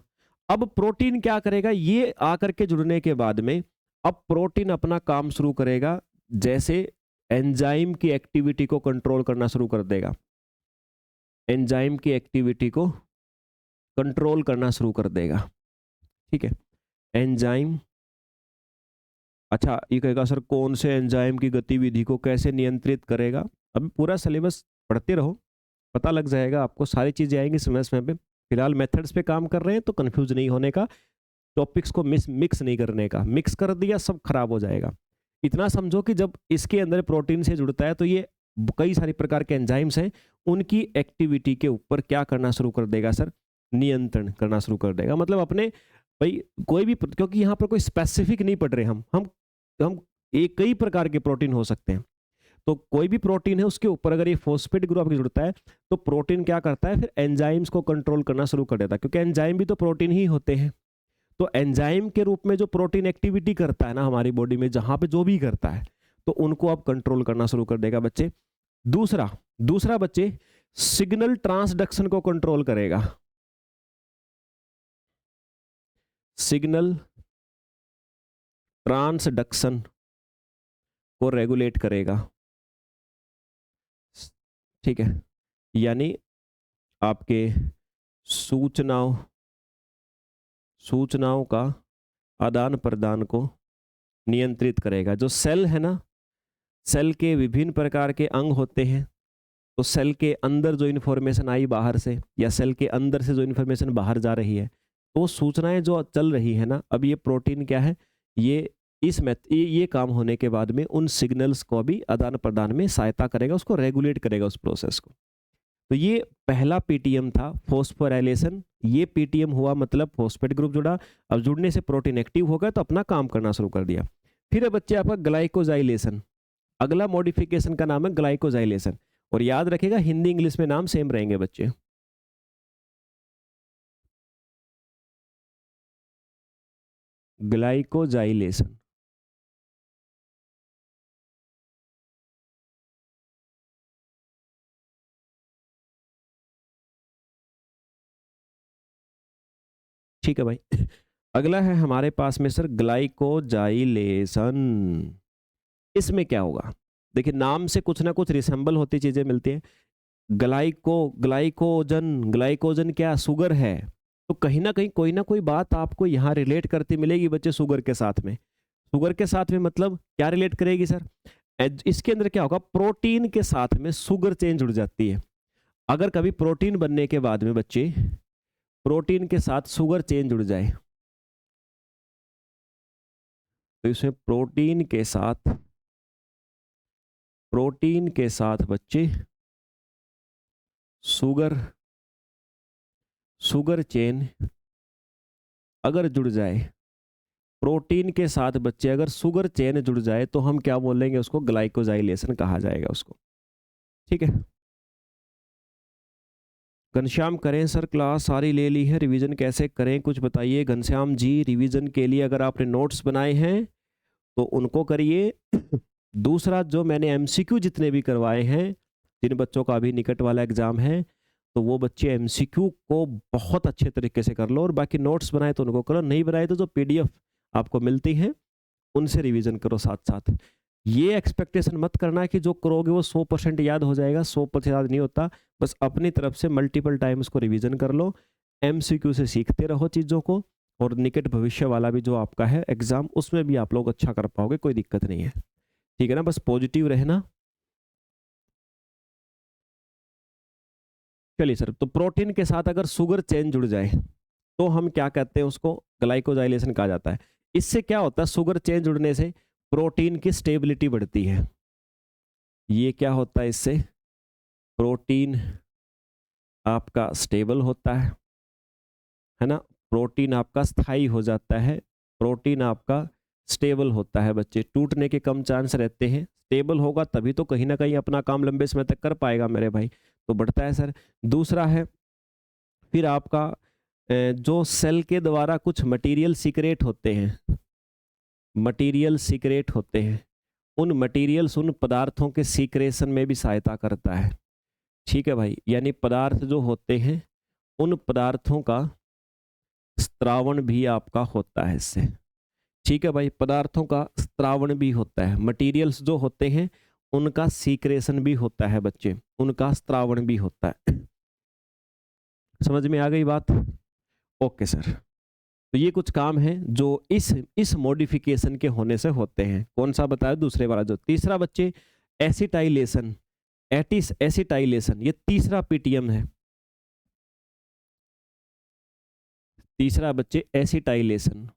अब प्रोटीन क्या करेगा? ये आकर के जुड़ने के बाद में अब प्रोटीन अपना काम शुरू करेगा, जैसे एंजाइम की एक्टिविटी को कंट्रोल करना शुरू कर देगा, एंजाइम की एक्टिविटी को कंट्रोल करना शुरू कर देगा। ठीक है, एंजाइम। अच्छा, ये कहेगा सर कौन से एंजाइम की गतिविधि को कैसे नियंत्रित करेगा? अभी पूरा सिलेबस पढ़ते रहो, पता लग जाएगा आपको, सारी चीज़ें आएंगी समय समय पे। फिलहाल मेथड्स पे काम कर रहे हैं तो कंफ्यूज नहीं होने का, टॉपिक्स को मिक्स नहीं करने का। मिक्स कर दिया सब खराब हो जाएगा। इतना समझो कि जब इसके अंदर प्रोटीन से जुड़ता है तो ये कई सारी प्रकार के एंजाइम्स हैं, उनकी एक्टिविटी के ऊपर क्या करना शुरू कर देगा सर, नियंत्रण करना शुरू कर देगा। मतलब अपने भाई कोई भी, क्योंकि यहाँ पर कोई स्पेसिफिक नहीं पढ़ रहे हम एक कई प्रकार के प्रोटीन हो सकते हैं। तो कोई भी प्रोटीन है उसके ऊपर अगर ये फॉस्फेट ग्रुप आपके जुड़ता है तो प्रोटीन क्या करता है, फिर एंजाइम्स को कंट्रोल करना शुरू कर देता है, क्योंकि एंजाइम भी तो प्रोटीन ही होते हैं। तो एंजाइम के रूप में जो प्रोटीन एक्टिविटी करता है ना हमारी बॉडी में, जहां पे जो भी करता है, तो उनको आप कंट्रोल करना शुरू कर देगा बच्चे। दूसरा बच्चे सिग्नल ट्रांसडक्शन को कंट्रोल करेगा। सिग्नल ट्रांसडक्शन को रेगुलेट करेगा, ठीक है, यानी आपके सूचनाओं का आदान प्रदान को नियंत्रित करेगा। जो सेल है ना, सेल के विभिन्न प्रकार के अंग होते हैं, तो सेल के अंदर जो इन्फॉर्मेशन आई बाहर से, या सेल के अंदर से जो इन्फॉर्मेशन बाहर जा रही है, तो सूचनाएं जो चल रही है ना, अब ये प्रोटीन क्या है, ये काम होने के बाद में उन सिग्नल्स को भी आदान प्रदान में सहायता करेगा, उसको रेगुलेट करेगा उस प्रोसेस को। तो ये पहला पीटीएम था, फॉस्फोराइलेशन। ये पीटीएम हुआ मतलब फॉस्फेट ग्रुप जुड़ा, अब जुड़ने से प्रोटीन एक्टिव हो गया तो अपना काम करना शुरू कर दिया। फिर है बच्चे आपका ग्लाइकोजाइलेशन। अगला मॉडिफिकेशन का नाम है ग्लाइकोजाइलेशन, और याद रखिएगा हिंदी इंग्लिश में नाम सेम रहेंगे बच्चे। ग्लाइकोजाइलेशन, ठीक है भाई। अगला है हमारे पास में सर ग्लाइकोजाइलेशन। इसमें क्या होगा, देखिए नाम से कुछ ना कुछ रिसेंबल होती चीजें मिलती हैं। ग्लाइकोजन क्या, शुगर है, तो कहीं ना कहीं कोई ना कोई बात आपको यहाँ रिलेट करती मिलेगी बच्चे शुगर के साथ में। शुगर के साथ में मतलब क्या रिलेट करेगी सर, इसके अंदर क्या होगा, प्रोटीन के साथ में शुगर चेन जुड़ जाती है। अगर कभी प्रोटीन बनने के बाद में बच्चे प्रोटीन के साथ शुगर चेन जुड़ जाए, तो इसमें प्रोटीन के साथ बच्चे शुगर चेन अगर जुड़ जाए, प्रोटीन के साथ बच्चे अगर शुगर चेन जुड़ जाए, तो हम क्या बोलेंगे उसको, ग्लाइकोजाइलेशन कहा जाएगा उसको, ठीक है। घनश्याम करें सर, क्लास सारी ले ली है, रिवीजन कैसे करें कुछ बताइए। घनश्याम जी, रिवीजन के लिए अगर आपने नोट्स बनाए हैं तो उनको करिए। दूसरा, जो मैंने एमसीक्यू जितने भी करवाए हैं, जिन बच्चों का अभी निकट वाला एग्जाम है, तो वो बच्चे एमसीक्यू को बहुत अच्छे तरीके से कर लो, और बाकी नोट्स बनाए तो उनको करो, नहीं बनाए तो जो पीडीएफ आपको मिलती है उनसे रिवीजन करो साथ साथ। ये एक्सपेक्टेशन मत करना कि जो करोगे वो 100% याद हो जाएगा, 100% याद नहीं होता। बस अपनी तरफ से मल्टीपल टाइम उसको रिवीजन कर लो, एमसीक्यू से सीखते रहो चीज़ों को, और निकट भविष्य वाला भी जो आपका है एग्जाम, उसमें भी आप लोग अच्छा कर पाओगे, कोई दिक्कत नहीं है, ठीक है ना। बस पॉजिटिव रहना। चलिए सर, तो प्रोटीन के साथ अगर शुगर चेन जुड़ जाए तो हम क्या कहते हैं उसको, ग्लाइकोजाइलेशन कहा जाता है। इससे क्या होता है, शुगर चेन जुड़ने से प्रोटीन की स्टेबिलिटी बढ़ती है। ये क्या होता है, इससे प्रोटीन आपका स्टेबल होता है ना, प्रोटीन आपका स्थायी हो जाता है, प्रोटीन आपका स्टेबल होता है बच्चे, टूटने के कम चांस रहते हैं। स्टेबल होगा तभी तो कहीं ना कहीं अपना काम लंबे समय तक कर पाएगा मेरे भाई, तो बढ़ता है सर। दूसरा है फिर आपका जो सेल के द्वारा कुछ मटेरियल सीक्रेट होते हैं, उन मटेरियल्स, उन पदार्थों के सीक्रेशन में भी सहायता करता है, ठीक है भाई। यानी पदार्थ जो होते हैं, उन पदार्थों का स्त्रावण भी आपका होता है इससे, ठीक है भाई। पदार्थों का स्त्रावण भी होता है, मटेरियल्स जो होते हैं उनका सीक्रेशन भी होता है बच्चे, उनका स्त्रावण भी होता है। समझ में आ गई बात, ओके सर। तो ये कुछ काम है जो इस मॉडिफिकेशन के होने से होते हैं। कौन सा बताया, दूसरे वाला। जो तीसरा बच्चे एसिटाइलेशन, एसिटाइलेशन, ये तीसरा पीटीएम है। तीसरा बच्चे एसिटाइलेशन।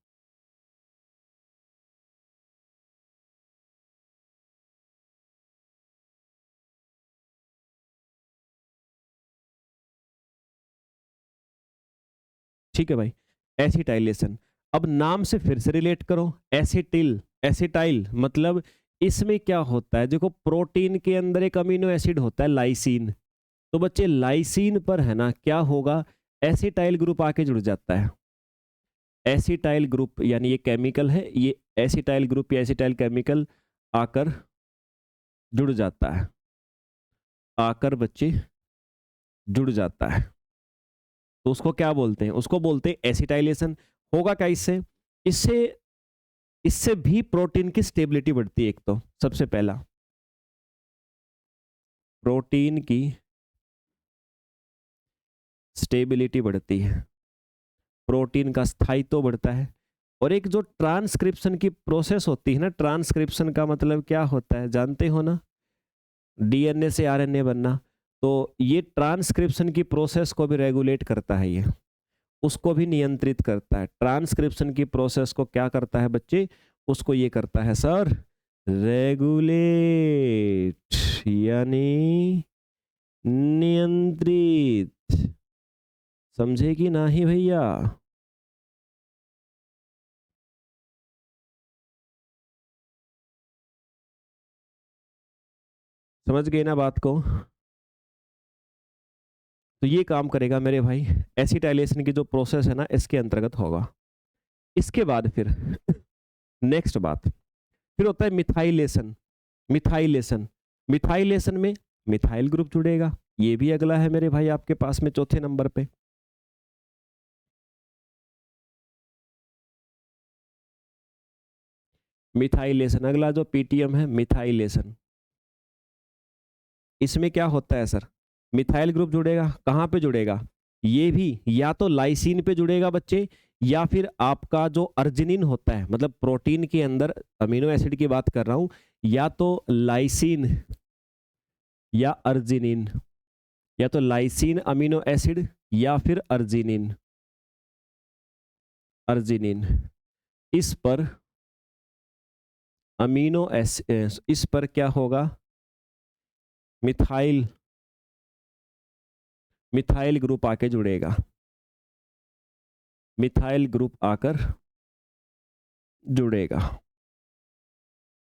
ठीक है भाई, एसिटाइलेशन। अब नाम से फिर से रिलेट करो, एसिटिल, एसिटाइल मतलब इसमें क्या होता है, देखो प्रोटीन के अंदर एक अमीनो एसिड होता है लाइसीन, तो बच्चे लाइसीन पर है ना क्या होगा, एसिटाइल ग्रुप आके जुड़ जाता है। एसिटाइल ग्रुप यानी ये केमिकल है, ये एसिटाइल ग्रुप या एसिटाइल केमिकल आकर जुड़ जाता है, आकर बच्चे जुड़ जाता है, तो उसको क्या बोलते हैं, उसको बोलते हैं एसिटाइलेशन। होगा क्या इससे, इससे इससे भी प्रोटीन की स्टेबिलिटी बढ़ती है। एक तो सबसे पहला प्रोटीन की स्टेबिलिटी बढ़ती है, प्रोटीन का स्थायित्व बढ़ता है। और एक जो ट्रांसक्रिप्शन की प्रोसेस होती है ना, ट्रांसक्रिप्शन का मतलब क्या होता है जानते हो ना, डीएनए से आरएनए बनना, तो ये ट्रांसक्रिप्शन की प्रोसेस को भी रेगुलेट करता है, ये उसको भी नियंत्रित करता है। ट्रांसक्रिप्शन की प्रोसेस को क्या करता है बच्चे, उसको ये करता है सर रेगुलेट, यानी नियंत्रित। समझे कि नहीं भैया? समझ गए ना बात को? तो ये काम करेगा मेरे भाई, एसिटाइलेशन की जो प्रोसेस है ना इसके अंतर्गत होगा। इसके बाद फिर नेक्स्ट बात फिर होता है मिथाइलेशन। मिथाइलेशन, मिथाइलेशन में मिथाइल ग्रुप जुड़ेगा, ये भी अगला है मेरे भाई आपके पास में चौथे नंबर पे। मिथाइलेशन अगला जो पीटीएम है, मिथाइलेशन। इसमें क्या होता है सर, मिथाइल ग्रुप जुड़ेगा, कहाँ पे जुड़ेगा, ये भी या तो लाइसीन पे जुड़ेगा बच्चे, या फिर आपका जो अर्जिनिन होता है, मतलब प्रोटीन के अंदर अमीनो एसिड की बात कर रहा हूं, या तो लाइसीन या अर्जिनिन, या तो लाइसीन अमीनो एसिड या फिर अर्जिनिन, अर्जिनिन इस पर अमीनो एसिड, इस पर क्या होगा, मिथाइल, मिथाइल ग्रुप आके जुड़ेगा, मिथाइल ग्रुप आकर जुड़ेगा।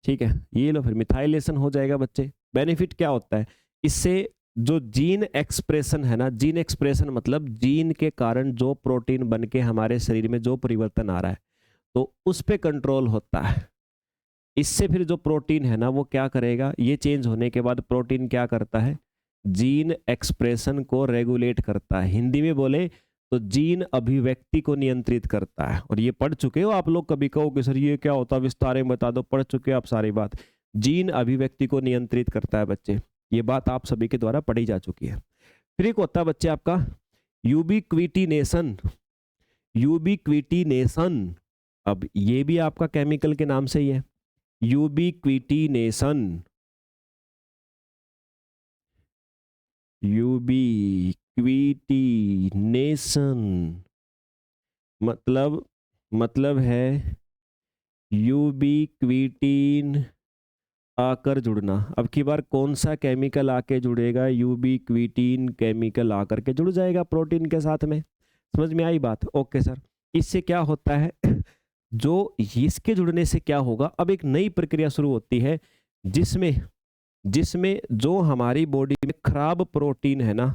ठीक है, ये लो फिर मिथाइलेशन हो जाएगा बच्चे। बेनिफिट क्या होता है इससे, जो जीन एक्सप्रेशन है ना, जीन एक्सप्रेशन मतलब जीन के कारण जो प्रोटीन बन के हमारे शरीर में जो परिवर्तन आ रहा है, तो उस पे कंट्रोल होता है। इससे फिर जो प्रोटीन है ना वो क्या करेगा, ये चेंज होने के बाद प्रोटीन क्या करता है, जीन एक्सप्रेशन को रेगुलेट करता है। हिंदी में बोले तो जीन अभिव्यक्ति को नियंत्रित करता है। और ये पढ़ चुके हो आप लोग, कभी कहो कि सर ये क्या होता है विस्तार में बता दो, पढ़ चुके हो आप सारी बात। जीन अभिव्यक्ति को नियंत्रित करता है बच्चे, ये बात आप सभी के द्वारा पढ़ी जा चुकी है। फिर एक होता है बच्चे आपका यूबिक्विटिनेशन, यूबिक्विटिनेशन। अब ये भी आपका केमिकल के नाम से ही है, यूबिक्विटिनेशन, यूबिक्विटिनेशन मतलब है यूबिक्विटीन आकर जुड़ना। अब की बार कौन सा केमिकल आके जुड़ेगा, यूबिक्विटीन केमिकल आकर के जुड़ जाएगा प्रोटीन के साथ में। समझ में आई बात? Okay sir. इससे क्या होता है जो इसके जुड़ने से क्या होगा, अब एक नई प्रक्रिया शुरू होती है जिसमें जिसमें जो हमारी बॉडी में खराब प्रोटीन है ना,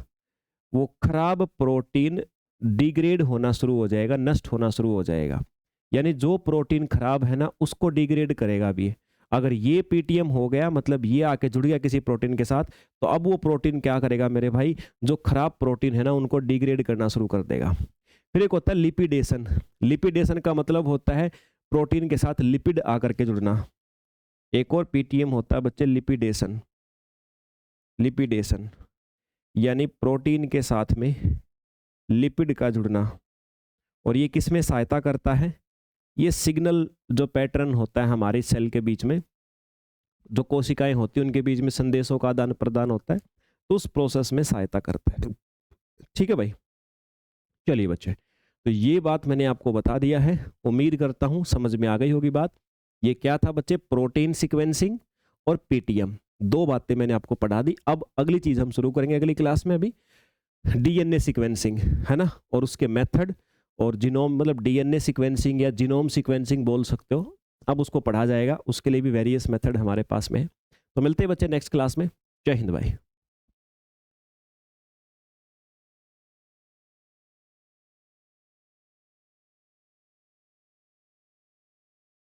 वो खराब प्रोटीन डिग्रेड होना शुरू हो जाएगा, नष्ट होना शुरू हो जाएगा। यानी जो प्रोटीन खराब है ना उसको डिग्रेड करेगा भी। अगर ये पीटीएम हो गया मतलब ये आके जुड़ गया किसी प्रोटीन के साथ, तो अब वो प्रोटीन क्या करेगा मेरे भाई, जो खराब प्रोटीन है ना उनको डिग्रेड करना शुरू कर देगा। फिर एक होता है लिपिडेशन। लिपिडेशन का मतलब होता है प्रोटीन के साथ लिपिड आकर के जुड़ना। एक और पीटीएम होता है बच्चे लिपिडेशन। लिपिडेशन यानी प्रोटीन के साथ में लिपिड का जुड़ना। और ये किस में सहायता करता है, ये सिग्नल जो पैटर्न होता है हमारे सेल के बीच में, जो कोशिकाएं होती हैं उनके बीच में संदेशों का आदान प्रदान होता है, तो उस प्रोसेस में सहायता करता है। ठीक है भाई, चलिए बच्चे, तो ये बात मैंने आपको बता दिया है, उम्मीद करता हूं समझ में आ गई होगी बात। ये क्या था बच्चे, प्रोटीन सीक्वेंसिंग और पीटीएम, दो बातें मैंने आपको पढ़ा दी। अब अगली चीज हम शुरू करेंगे अगली क्लास में, अभी डीएनए सीक्वेंसिंग है ना, और उसके मेथड, और जीनोम मतलब डीएनए सीक्वेंसिंग या जीनोम सीक्वेंसिंग बोल सकते हो, अब उसको पढ़ा जाएगा, उसके लिए भी वेरियस मेथड हमारे पास में है। तो मिलते हैं बच्चे नेक्स्ट क्लास में। जय हिंद भाई।